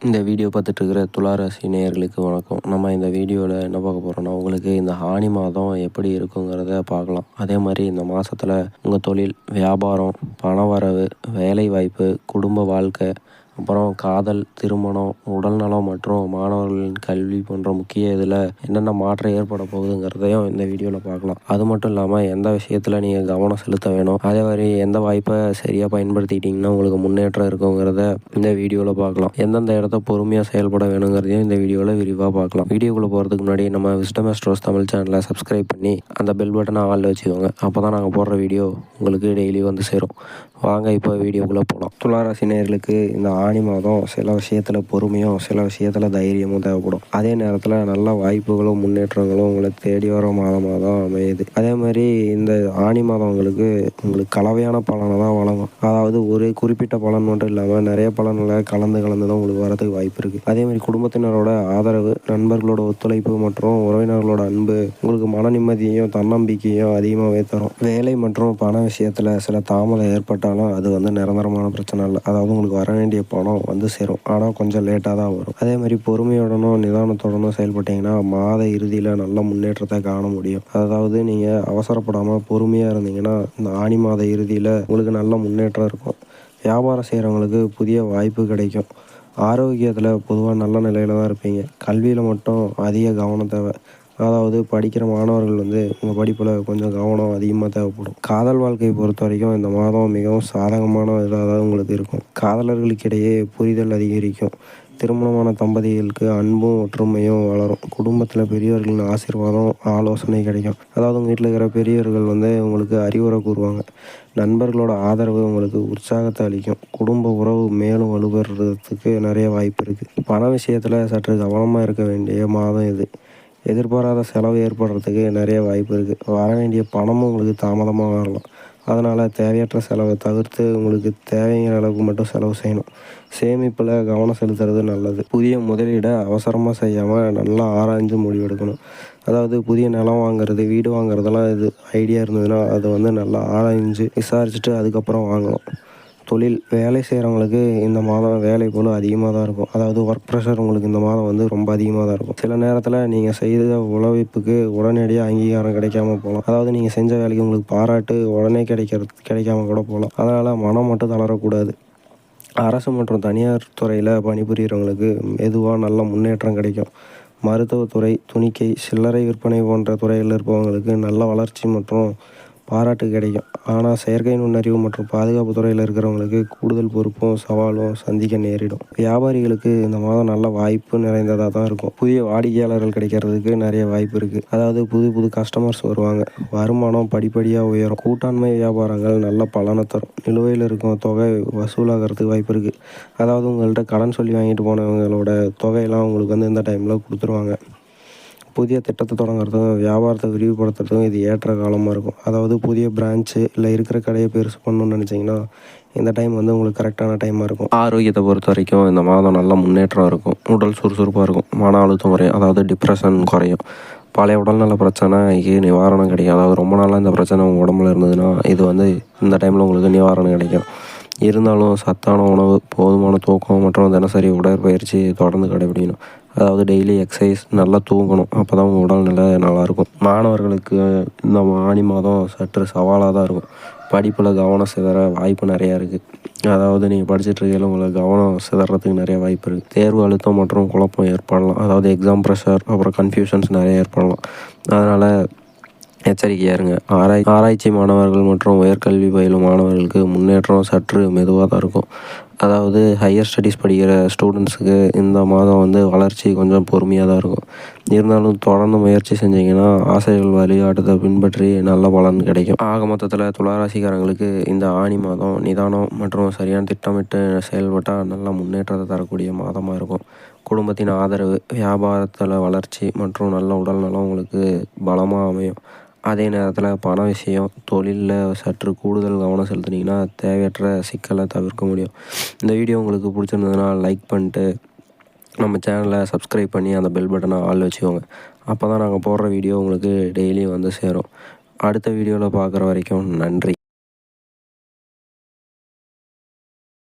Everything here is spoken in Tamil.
இந்த வீடியோ பார்த்துட்ருக்கிற துளாராசி நேயர்களுக்கு வணக்கம். நம்ம இந்த வீடியோவில் என்ன பார்க்க போகிறோம்னா, உங்களுக்கு இந்த ஆனி மாதம் எப்படி இருக்குங்கிறத பார்க்கலாம். அதே மாதிரி இந்த மாதத்தில் உங்கள் தொழில், வியாபாரம், பணவரவு, வேலைவாய்ப்பு, குடும்ப வாழ்க்கை, அப்புறம் காதல், திருமணம், உடல்நலம் மற்றும் மாணவர்களின் கல்வி போன்ற முக்கிய இதில் என்னென்ன மாற்றம் ஏற்பட போகுதுங்கிறதையும் இந்த வீடியோவில் பார்க்கலாம். அது மட்டும் இல்லாமல் எந்த விஷயத்தில் நீங்கள் கவனம் செலுத்த வேணும், அதே மாதிரி எந்த வாய்ப்பை சரியாக பயன்படுத்திக்கிட்டிங்கன்னா உங்களுக்கு முன்னேற்றம் இருக்குங்கிறத இந்த வீடியோவில் பார்க்கலாம். எந்தெந்த இடத்த பொறுமையாக செயல்பட வேணுங்கிறதையும் இந்த வீடியோவில் விரிவாக பார்க்கலாம். வீடியோக்குள்ளே போகிறதுக்கு முன்னாடி நம்ம விஸ்டம் ஆஸ்ட்ரோஸ் தமிழ் சேனலை சப்ஸ்கிரைப் பண்ணி அந்த பெல் பட்டனை ஆளில் வச்சுக்கோங்க. அப்போ தான் நாங்கள் போடுற வீடியோ உங்களுக்கு டெய்லி வந்து சேரும். வாங்க இப்போ வீடியோக்குள்ளே போகலாம். துளாராசி நேயர்களுக்கு இந்த ஆனி மாதம் சில விஷயத்தில் பொறுமையும் சில விஷயத்தில் தைரியமும் தேவைப்படும். அதே நேரத்தில் நல்ல வாய்ப்புகளும் முன்னேற்றங்களும் உங்களை தேடி வர மாதமாக தான் அமையுது. அதே மாதிரி இந்த ஆனி மாதம் உங்களுக்கு கலவையான பலனை தான் வழங்கும். அதாவது ஒரு குறிப்பிட்ட பலன் மட்டும் இல்லாமல் நிறைய பலன்களை கலந்து தான் உங்களுக்கு வரதுக்கு வாய்ப்பு இருக்குது. அதே மாதிரி குடும்பத்தினரோட ஆதரவு, நண்பர்களோட ஒத்துழைப்பு மற்றும் உறவினர்களோட அன்பு உங்களுக்கு மன நிம்மதியையும் தன்னம்பிக்கையும் அதிகமாகவே தரும். வேலை மற்றும் பண விஷயத்தில் சில தாமதம் ஏற்பட்டாலும் அது வந்து நிரந்தரமான பிரச்சனை இல்லை. அதாவது உங்களுக்கு வர வேண்டிய பணம் வந்து சேரும், ஆனால் கொஞ்சம் லேட்டாக தான் வரும். அதே மாதிரி பொறுமையுடனும் நிதானத்துடனும் செயல்பட்டீங்கன்னா மாத இறுதியில் நல்ல முன்னேற்றத்தை காண முடியும். அதாவது நீங்கள் அவசரப்படாமல் பொறுமையாக இருந்தீங்கன்னா இந்த ஆனி மாத இறுதியில் உங்களுக்கு நல்ல முன்னேற்றம் இருக்கும். வியாபாரம் செய்கிறவங்களுக்கு புதிய வாய்ப்பு கிடைக்கும். ஆரோக்கியத்தில் பொதுவாக நல்ல நிலையில் தான் இருப்பீங்க. கல்வியில் மட்டும் அதிக கவனம் தேவை. அதாவது படிக்கிற மாணவர்கள் வந்து உங்கள் படிப்பில் கொஞ்சம் கவனம் அதிகமாக தேவைப்படும். காதல் வாழ்க்கையை பொறுத்த வரைக்கும் இந்த மாதம் மிகவும் சாதகமான இதாக தான் உங்களுக்கு இருக்கும். காதலர்களுக்கிடையே புரிதல் அதிகரிக்கும். திருமணமான தம்பதிகளுக்கு அன்பும் ஒற்றுமையும் வளரும். குடும்பத்தில் பெரியவர்களின் ஆசீர்வாதம், ஆலோசனை கிடைக்கும். அதாவது உங்கள் வீட்டில் இருக்கிற பெரியவர்கள் வந்து உங்களுக்கு அறிவுரை கூறுவாங்க. நண்பர்களோட ஆதரவு உங்களுக்கு உற்சாகத்தை அளிக்கும். குடும்ப உறவு மேலும் வலுப்பெறதுக்கு நிறைய வாய்ப்பு இருக்குது. பண விஷயத்தில் சற்று கவனமாக இருக்க வேண்டிய மாதம் இது. எதிர்பாராத செலவு ஏற்படுறதுக்கு நிறைய வாய்ப்பு இருக்குது. வர வேண்டிய பணமும் உங்களுக்கு தாமதமாக வரலாம். அதனால் தேவையற்ற செலவை தவிர்த்து உங்களுக்கு தேவைங்கிற அளவுக்கு மட்டும் செலவு செய்யணும். சேமிப்பில் கவனம் செலுத்துறது நல்லது. புதிய முதலீடை அவசரமாக செய்யாமல் நல்லா ஆராய்ஞ்சு முடிவெடுக்கணும். அதாவது புதிய நிலம் வாங்குறது, வீடு வாங்குறதெல்லாம் இது ஐடியா இருந்ததுன்னா அது வந்து நல்லா ஆராய்ஞ்சு விசாரிச்சுட்டு அதுக்கப்புறம் வாங்கணும். தொழில், வேலை செய்கிறவங்களுக்கு இந்த மாதம் வேலை போல் அதிகமாக தான் இருக்கும். அதாவது ஒர்க் ப்ரெஷர் உங்களுக்கு இந்த மாதம் வந்து ரொம்ப அதிகமாக தான் இருக்கும். சில நேரத்தில் நீங்கள் செய்த உழைப்புக்கு உடனடியாக அங்கீகாரம் கிடைக்காம போகலாம். அதாவது நீங்கள் செஞ்ச வேலைக்கு உங்களுக்கு பாராட்டு உடனே கிடைக்காம கூட போகலாம். அதனால் மனம் மட்டும் தளரக்கூடாது. அரசு மற்றும் தனியார் துறையில் பணிபுரிகிறவங்களுக்கு மெதுவாக நல்ல முன்னேற்றம் கிடைக்கும். மருத்துவத்துறை, துணிக்கை, சில்லறை விற்பனை போன்ற துறைகளில் இருப்பவங்களுக்கு நல்ல வளர்ச்சி மற்றும் பாராட்டு கிடைக்கும். ஆனால் செயற்கை நுண்ணறிவு மற்றும் பாதுகாப்பு துறையில் இருக்கிறவங்களுக்கு கூடுதல் பொறுப்பும் சவாலும் சந்திக்க நேரிடும். வியாபாரிகளுக்கு இந்த மாதம் நல்ல வாய்ப்பு நிறைந்ததாக தான் இருக்கும். புதிய வாடிக்கையாளர்கள் கிடைக்கிறதுக்கு நிறைய வாய்ப்பு இருக்குது. அதாவது புது கஸ்டமர்ஸ் வருவாங்க. வருமானம் படிப்படியாக உயரும். கூட்டாண்மை வியாபாரங்கள் நல்ல பலனை தரும். நிலுவையில் இருக்கும் தொகை வசூலாகிறதுக்கு வாய்ப்பு இருக்குது. அதாவது உங்கள்கிட்ட கடன் சொல்லி வாங்கிட்டு போனவங்களோட தொகையெல்லாம் உங்களுக்கு வந்து இந்த டைமில் கொடுத்துருவாங்க. புதிய திட்டத்தை தொடங்குறதுக்கும் வியாபாரத்தை விரிவுபடுத்துறதுக்கும் இது ஏற்ற காலமாக இருக்கும். அதாவது புதிய பிரான்ச்சு இல்லை இருக்கிற கடையை பெருசு பண்ணணும்னு நினச்சிங்கன்னா இந்த டைம் வந்து உங்களுக்கு கரெக்டான டைமாக இருக்கும். ஆரோக்கியத்தை பொறுத்த வரைக்கும் இந்த மாதம் நல்ல முன்னேற்றம் இருக்கும். உடல் சுறுசுறுப்பாக இருக்கும். மன அழுத்தம் குறையும். அதாவது டிப்ரெஷன் குறையும். பழைய உடல்நல பிரச்சனைக்கு நிவாரணம் கிடைக்கும். அதாவது ரொம்ப நாளாக இந்த பிரச்சனை உங்கள் உடம்புல இருந்ததுன்னா இது வந்து இந்த டைமில் உங்களுக்கு நிவாரணம் கிடைக்கும். இருந்தாலும் சத்தான உணவு, போதுமான தூக்கம் மற்றும் தினசரி உடற்பயிற்சி தொடர்ந்து கடைபிடிக்கணும். அதாவது டெய்லி எக்ஸசைஸ், நல்லா தூங்கணும். அப்போ தான் உங்கள் உடல்நிலை நல்லாயிருக்கும். மாணவர்களுக்கு இந்த ஆனி மாதம் சற்று சவாலாக தான் இருக்கும். படிப்பில் கவனம் சிதற வாய்ப்பு நிறையா இருக்குது. அதாவது நீங்கள் படிச்சுட்ருக்கையில் உங்களுக்கு கவனம் சிதறதுக்கு நிறைய வாய்ப்பு இருக்குது. தேர்வு அழுத்தம் மற்றும் குழப்பம் ஏற்படலாம். அதாவது எக்ஸாம் ப்ரெஷர், அப்புறம் கன்ஃபியூஷன்ஸ் நிறைய ஏற்படலாம். அதனால் எச்சரிக்கையாக இருங்க. ஆராய்ச்சி மாணவர்கள் மற்றும் உயர்கல்வி பயிலும் மாணவர்களுக்கு முன்னேற்றம் சற்று மெதுவாக தான் இருக்கும். அதாவது ஹையர் ஸ்டடீஸ் படிக்கிற ஸ்டூடெண்ட்ஸுக்கு இந்த மாதம் வந்து வளர்ச்சி கொஞ்சம் பொறுமையாக தான் இருக்கும். இருந்தாலும் தொடர்ந்து முயற்சி செஞ்சிங்கன்னா ஆசைகள் வழிகாட்டுதை பின்பற்றி நல்ல பலன் கிடைக்கும். ஆக மொத்தத்தில் துளாராசிக்காரங்களுக்கு இந்த ஆனி மாதம் நிதானம் மற்றும் சரியான திட்டமிட்டு செயல்பட்டால் நல்ல முன்னேற்றத்தை தரக்கூடிய மாதமாக இருக்கும். குடும்பத்தின் ஆதரவு, வியாபாரத்தில் வளர்ச்சி மற்றும் நல்ல உடல்நலம் உங்களுக்கு பலமாக அமையும். அதே நேரத்தில் பண விஷயம், தொழிலில் சற்று கூடுதல் கவனம் செலுத்துனீங்கன்னா தேவையற்ற சிக்கலை தவிர்க்க முடியும். இந்த வீடியோ உங்களுக்கு பிடிச்சிருந்ததுன்னா லைக் பண்ணிட்டு நம்ம சேனலை சப்ஸ்கிரைப் பண்ணி அந்த பெல் பட்டனை ஆள் வச்சுக்கோங்க. அப்போ தான் நாங்கள் போடுற வீடியோ உங்களுக்கு டெய்லியும் வந்து சேரும். அடுத்த வீடியோவில் பார்க்குற வரைக்கும் நன்றி.